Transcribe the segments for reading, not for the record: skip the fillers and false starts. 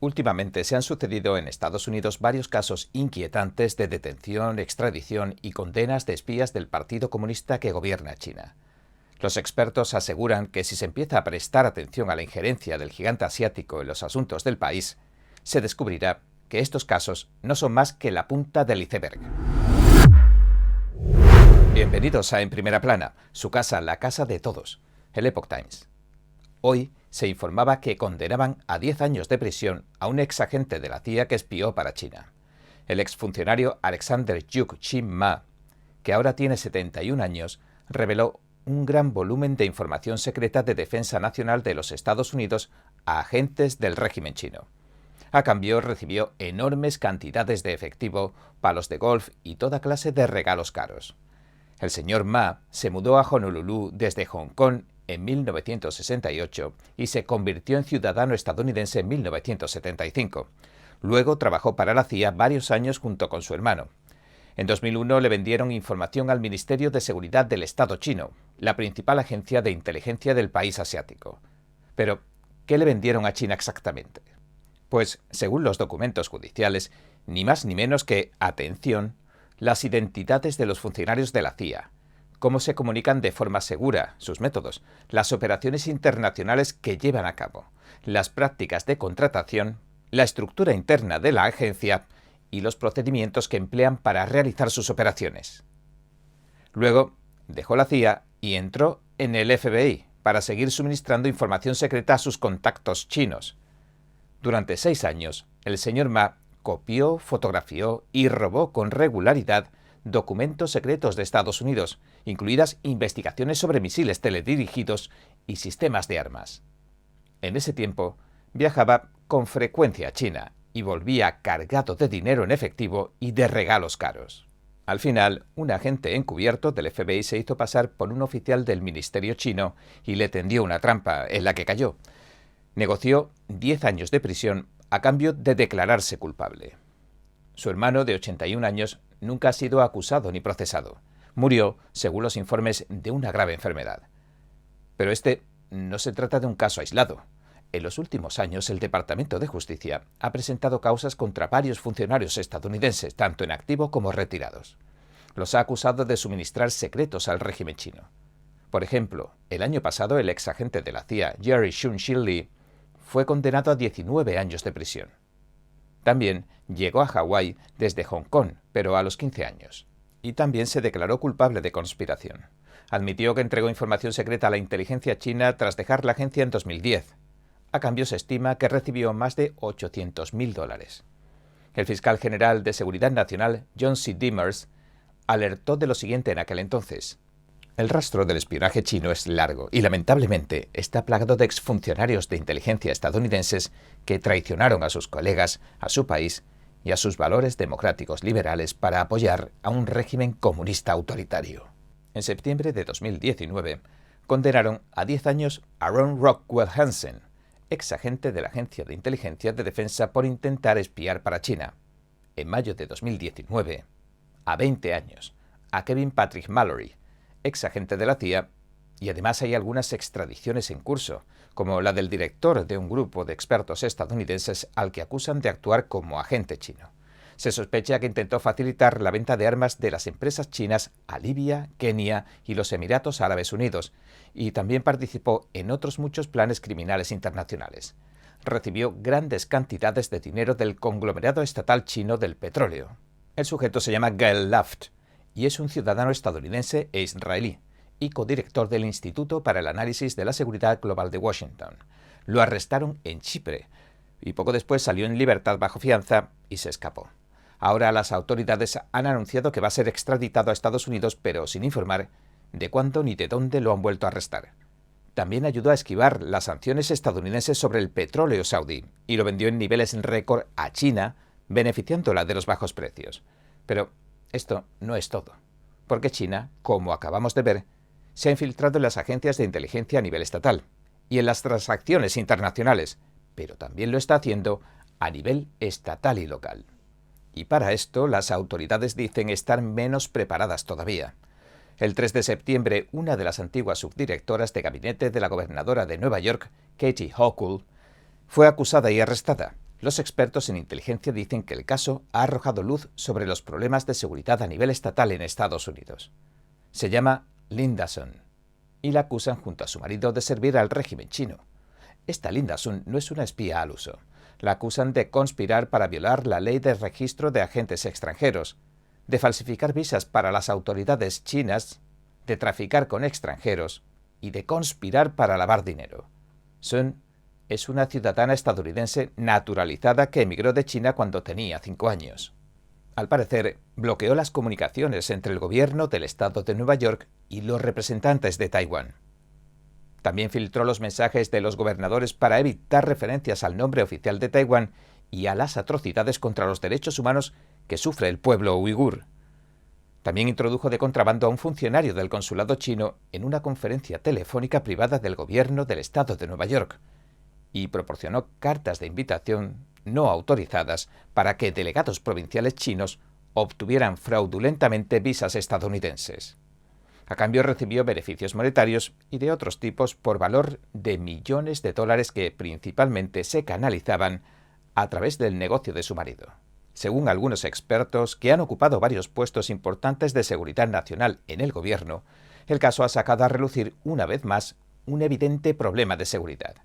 Últimamente se han sucedido en Estados Unidos varios casos inquietantes de detención, extradición y condenas de espías del Partido Comunista que gobierna China. Los expertos aseguran que si se empieza a prestar atención a la injerencia del gigante asiático en los asuntos del país, se descubrirá que estos casos no son más que la punta del iceberg. Bienvenidos a En Primera Plana, su casa, la casa de todos, el Epoch Times. Hoy se informaba que condenaban a 10 años de prisión a un exagente de la CIA que espió para China. El exfuncionario Alexander Yuk Chim Ma, que ahora tiene 71 años, reveló un gran volumen de información secreta de defensa nacional de los Estados Unidos a agentes del régimen chino. A cambio recibió enormes cantidades de efectivo, palos de golf y toda clase de regalos caros. El señor Ma se mudó a Honolulu desde Hong Kong en 1968 y se convirtió en ciudadano estadounidense en 1975. Luego trabajó para la CIA varios años junto con su hermano. En 2001 le vendieron información al Ministerio de Seguridad del Estado chino, la principal agencia de inteligencia del país asiático. Pero, ¿qué le vendieron a China exactamente? Pues, según los documentos judiciales, ni más ni menos que, atención, las identidades de los funcionarios de la CIA, cómo se comunican de forma segura, sus métodos, las operaciones internacionales que llevan a cabo, las prácticas de contratación, la estructura interna de la agencia y los procedimientos que emplean para realizar sus operaciones. Luego, dejó la CIA y entró en el FBI para seguir suministrando información secreta a sus contactos chinos. Durante 6 años, el señor Ma copió, fotografió y robó con regularidad documentos secretos de Estados Unidos, incluidas investigaciones sobre misiles teledirigidos y sistemas de armas. En ese tiempo, viajaba con frecuencia a China y volvía cargado de dinero en efectivo y de regalos caros. Al final, un agente encubierto del FBI se hizo pasar por un oficial del Ministerio chino y le tendió una trampa en la que cayó. Negoció 10 años de prisión a cambio de declararse culpable. Su hermano, de 81 años, nunca ha sido acusado ni procesado. Murió, según los informes, de una grave enfermedad. Pero este no se trata de un caso aislado. En los últimos años, el Departamento de Justicia ha presentado causas contra varios funcionarios estadounidenses, tanto en activo como retirados. Los ha acusado de suministrar secretos al régimen chino. Por ejemplo, el año pasado, el exagente de la CIA, Jerry Shun-Shin Lee, fue condenado a 19 años de prisión. También llegó a Hawái desde Hong Kong, pero a los 15 años. Y también se declaró culpable de conspiración. Admitió que entregó información secreta a la inteligencia china tras dejar la agencia en 2010. A cambio se estima que recibió más de $800.000. El fiscal general de Seguridad Nacional, John C. Demers, alertó de lo siguiente en aquel entonces. El rastro del espionaje chino es largo y lamentablemente está plagado de exfuncionarios de inteligencia estadounidenses que traicionaron a sus colegas, a su país y a sus valores democráticos liberales para apoyar a un régimen comunista autoritario. En septiembre de 2019 condenaron a 10 años a Ron Rockwell Hansen, exagente de la Agencia de Inteligencia de Defensa, por intentar espiar para China. En mayo de 2019, a 20 años, a Kevin Patrick Mallory, exagente de la CIA, y además hay algunas extradiciones en curso, como la del director de un grupo de expertos estadounidenses al que acusan de actuar como agente chino. Se sospecha que intentó facilitar la venta de armas de las empresas chinas a Libia, Kenia y los Emiratos Árabes Unidos, y también participó en otros muchos planes criminales internacionales. Recibió grandes cantidades de dinero del conglomerado estatal chino del petróleo. El sujeto se llama Gail Luft y es un ciudadano estadounidense e israelí y codirector del Instituto para el Análisis de la Seguridad Global de Washington. Lo arrestaron en Chipre y poco después salió en libertad bajo fianza y se escapó. Ahora las autoridades han anunciado que va a ser extraditado a Estados Unidos, pero sin informar de cuándo ni de dónde lo han vuelto a arrestar. También ayudó a esquivar las sanciones estadounidenses sobre el petróleo saudí y lo vendió en niveles récord a China, beneficiándola de los bajos precios. Pero esto no es todo, porque China, como acabamos de ver, se ha infiltrado en las agencias de inteligencia a nivel estatal y en las transacciones internacionales, pero también lo está haciendo a nivel estatal y local. Y para esto las autoridades dicen estar menos preparadas todavía. El 3 de septiembre, una de las antiguas subdirectoras de gabinete de la gobernadora de Nueva York, Katie Hochul, fue acusada y arrestada. Los expertos en inteligencia dicen que el caso ha arrojado luz sobre los problemas de seguridad a nivel estatal en Estados Unidos. Se llama Linda Sun y la acusan junto a su marido de servir al régimen chino. Esta Linda Sun no es una espía al uso. La acusan de conspirar para violar la ley de registro de agentes extranjeros, de falsificar visas para las autoridades chinas, de traficar con extranjeros y de conspirar para lavar dinero. Sun es una ciudadana estadounidense naturalizada que emigró de China cuando tenía 5 años. Al parecer, bloqueó las comunicaciones entre el gobierno del estado de Nueva York y los representantes de Taiwán. También filtró los mensajes de los gobernadores para evitar referencias al nombre oficial de Taiwán y a las atrocidades contra los derechos humanos que sufre el pueblo uigur. También introdujo de contrabando a un funcionario del consulado chino en una conferencia telefónica privada del gobierno del estado de Nueva York y proporcionó cartas de invitación no autorizadas para que delegados provinciales chinos obtuvieran fraudulentamente visas estadounidenses. A cambio recibió beneficios monetarios y de otros tipos por valor de millones de dólares que principalmente se canalizaban a través del negocio de su marido. Según algunos expertos que han ocupado varios puestos importantes de seguridad nacional en el gobierno, el caso ha sacado a relucir una vez más un evidente problema de seguridad.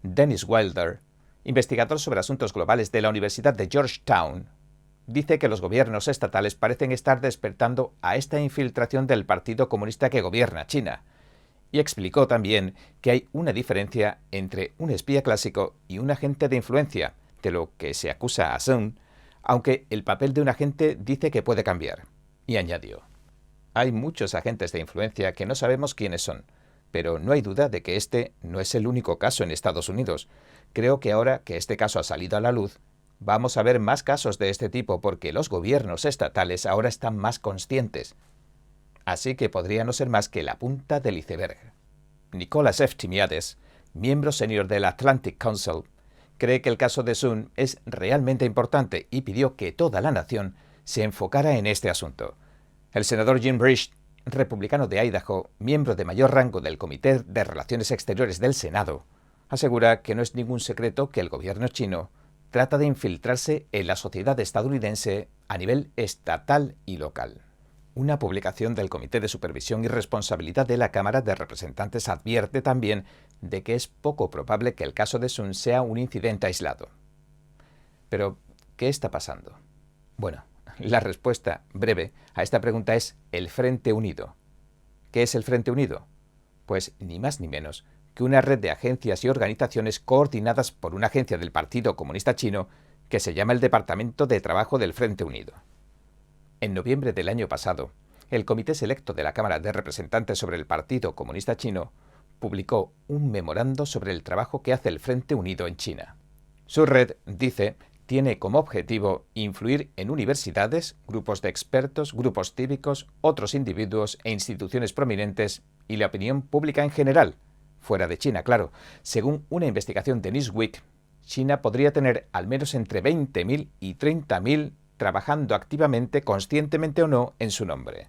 Dennis Wilder, investigador sobre asuntos globales de la Universidad de Georgetown, dice que los gobiernos estatales parecen estar despertando a esta infiltración del Partido Comunista que gobierna China, y explicó también que hay una diferencia entre un espía clásico y un agente de influencia, de lo que se acusa a Sun, aunque el papel de un agente dice que puede cambiar. Y añadió: hay muchos agentes de influencia que no sabemos quiénes son, pero no hay duda de que este no es el único caso en Estados Unidos. Creo que ahora que este caso ha salido a la luz, vamos a ver más casos de este tipo porque los gobiernos estatales ahora están más conscientes. Así que podría no ser más que la punta del iceberg. Nicholas F. Timiades, miembro senior del Atlantic Council, cree que el caso de Sun es realmente importante y pidió que toda la nación se enfocara en este asunto. El senador Jim Risch, republicano de Idaho, miembro de mayor rango del Comité de Relaciones Exteriores del Senado, asegura que no es ningún secreto que el gobierno chino trata de infiltrarse en la sociedad estadounidense a nivel estatal y local. Una publicación del Comité de Supervisión y Responsabilidad de la Cámara de Representantes advierte también de que es poco probable que el caso de Sun sea un incidente aislado. Pero, ¿qué está pasando? Bueno, la respuesta breve a esta pregunta es el Frente Unido. ¿Qué es el Frente Unido? Pues ni más ni menos que una red de agencias y organizaciones coordinadas por una agencia del Partido Comunista Chino que se llama el Departamento de Trabajo del Frente Unido. En noviembre del año pasado, el Comité Selecto de la Cámara de Representantes sobre el Partido Comunista Chino publicó un memorando sobre el trabajo que hace el Frente Unido en China. Su red, dice, tiene como objetivo influir en universidades, grupos de expertos, grupos cívicos, otros individuos e instituciones prominentes y la opinión pública en general, fuera de China, claro. Según una investigación de Newsweek, China podría tener al menos entre 20.000 y 30.000 trabajando activamente, conscientemente o no, en su nombre.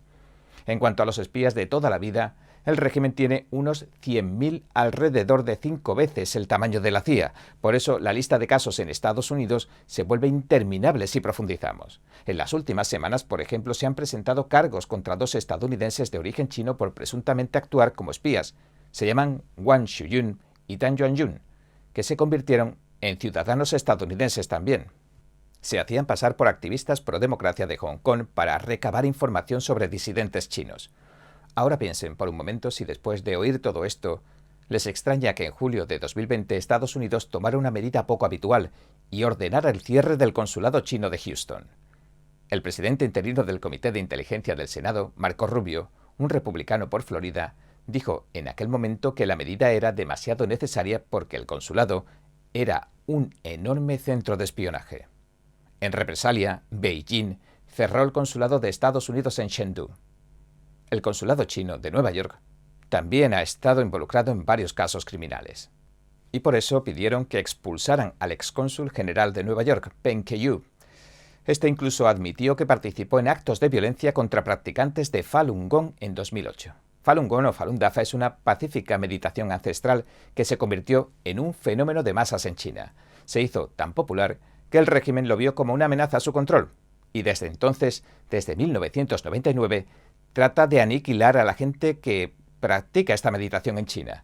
En cuanto a los espías de toda la vida, el régimen tiene unos 100.000, alrededor de 5 veces el tamaño de la CIA. Por eso, la lista de casos en Estados Unidos se vuelve interminable si profundizamos. En las últimas semanas, por ejemplo, se han presentado cargos contra 2 estadounidenses de origen chino por presuntamente actuar como espías. Se llaman Wang Shuyun y Tan Yuanyun, que se convirtieron en ciudadanos estadounidenses también. Se hacían pasar por activistas pro democracia de Hong Kong para recabar información sobre disidentes chinos. Ahora piensen por un momento si después de oír todo esto, les extraña que en julio de 2020 Estados Unidos tomara una medida poco habitual y ordenara el cierre del consulado chino de Houston. El presidente interino del Comité de Inteligencia del Senado, Marco Rubio, un republicano por Florida, dijo en aquel momento que la medida era demasiado necesaria porque el consulado era un enorme centro de espionaje. En represalia, Beijing cerró el consulado de Estados Unidos en Chengdu. El consulado chino de Nueva York también ha estado involucrado en varios casos criminales. Y por eso pidieron que expulsaran al excónsul general de Nueva York, Peng Keiyu. Este incluso admitió que participó en actos de violencia contra practicantes de Falun Gong en 2008. Falun Gong o Falun Dafa es una pacífica meditación ancestral que se convirtió en un fenómeno de masas en China. se hizo tan popular que el régimen lo vio como una amenaza a su control, y desde entonces, desde 1999, trata de aniquilar a la gente que practica esta meditación en China.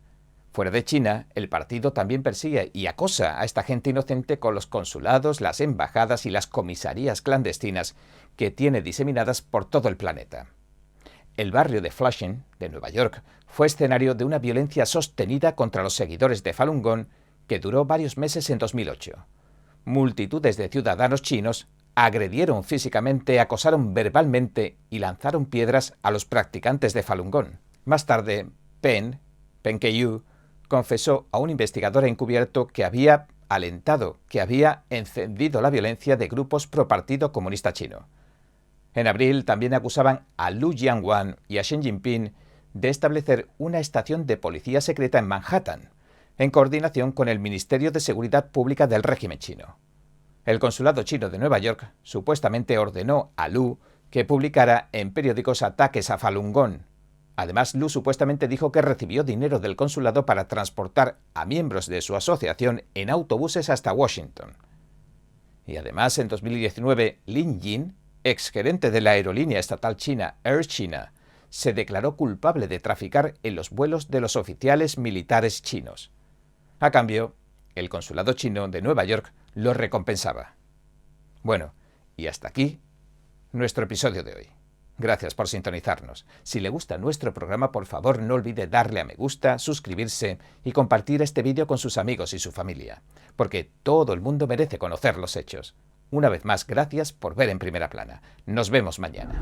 Fuera de China, el partido también persigue y acosa a esta gente inocente con los consulados, las embajadas y las comisarías clandestinas que tiene diseminadas por todo el planeta. El barrio de Flushing, de Nueva York, fue escenario de una violencia sostenida contra los seguidores de Falun Gong que duró varios meses en 2008. Multitudes de ciudadanos chinos agredieron físicamente, acosaron verbalmente y lanzaron piedras a los practicantes de Falun Gong. Más tarde, Pen Keiyu, confesó a un investigador encubierto que había alentado, que había encendido la violencia de grupos pro Partido Comunista Chino. En abril también acusaban a Liu Jianguan y a Xi Jinping de establecer una estación de policía secreta en Manhattan, en coordinación con el Ministerio de Seguridad Pública del régimen chino. El consulado chino de Nueva York supuestamente ordenó a Liu que publicara en periódicos ataques a Falun Gong. Además, Liu supuestamente dijo que recibió dinero del consulado para transportar a miembros de su asociación en autobuses hasta Washington. Y además, en 2019, Lin Jin, exgerente de la aerolínea estatal china Air China, se declaró culpable de traficar en los vuelos de los oficiales militares chinos. A cambio, el consulado chino de Nueva York lo recompensaba. Bueno, y hasta aquí nuestro episodio de hoy. Gracias por sintonizarnos. Si le gusta nuestro programa, por favor no olvide darle a me gusta, suscribirse y compartir este vídeo con sus amigos y su familia, porque todo el mundo merece conocer los hechos. Una vez más, gracias por ver En Primera Plana. Nos vemos mañana.